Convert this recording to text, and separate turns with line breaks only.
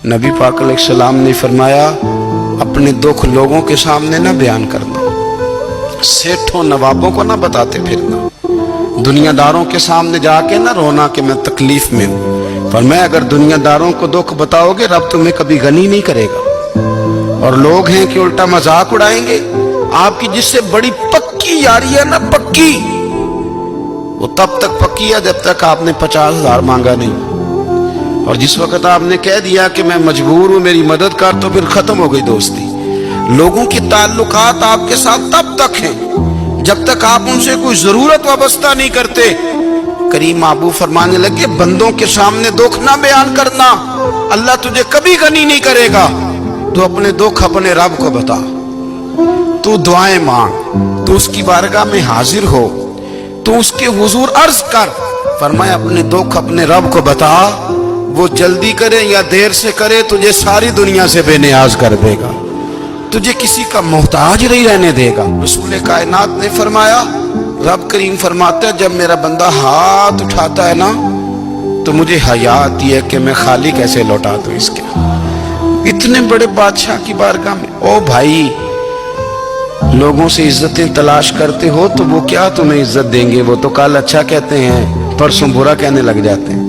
نبی پاک علیہ السلام نے فرمایا اپنے دکھ لوگوں کے سامنے نہ بیان کرنا، سیٹھوں نوابوں کو نہ بتاتے پھرنا، دنیا داروں کے سامنے جا کے نہ رونا کہ میں تکلیف میں ہوں۔ فرمایا اگر دنیا داروں کو دکھ بتاؤ گے رب تمہیں کبھی غنی نہیں کرے گا، اور لوگ ہیں کہ الٹا مذاق اڑائیں گے۔ آپ کی جس سے بڑی پکی یاری ہے نا، پکی، وہ تب تک پکی ہے جب تک آپ نے 50,000 مانگا نہیں، اور جس وقت آپ نے کہہ دیا کہ میں مجبور ہوں میری مدد کر، تو پھر ختم ہو گئی دوستی۔ لوگوں کے تعلقات آپ کے ساتھ تب تک ہیں جب تک آپ ان سے کوئی ضرورت وابستہ نہیں کرتے۔ کریم محبوب فرمانے لگے بندوں کے سامنے دکھ نہ بیان کرنا، اللہ تجھے کبھی غنی نہیں کرے گا۔ تو اپنے دکھ اپنے رب کو بتا، تو دعائیں مانگ، تو اس کی بارگاہ میں حاضر ہو، تو اس کے حضور عرض کر۔ فرمایا اپنے دکھ اپنے رب کو بتا، وہ جلدی کرے یا دیر سے کرے تجھے ساری دنیا سے بے نیاز کر دے گا، تجھے کسی کا محتاج نہیں رہنے دے گا۔ رسول کائنات نے فرمایا، رب کریم فرماتا ہے جب میرا بندہ ہاتھ اٹھاتا ہے نا تو مجھے حیا آتی ہے کہ میں خالی کیسے لوٹا دوں اس کے۔ اتنے بڑے بادشاہ کی بارگاہ میں، او بھائی لوگوں سے عزتیں تلاش کرتے ہو تو وہ کیا تمہیں عزت دیں گے؟ وہ تو کل اچھا کہتے ہیں پرسوں برا کہنے لگ جاتے ہیں۔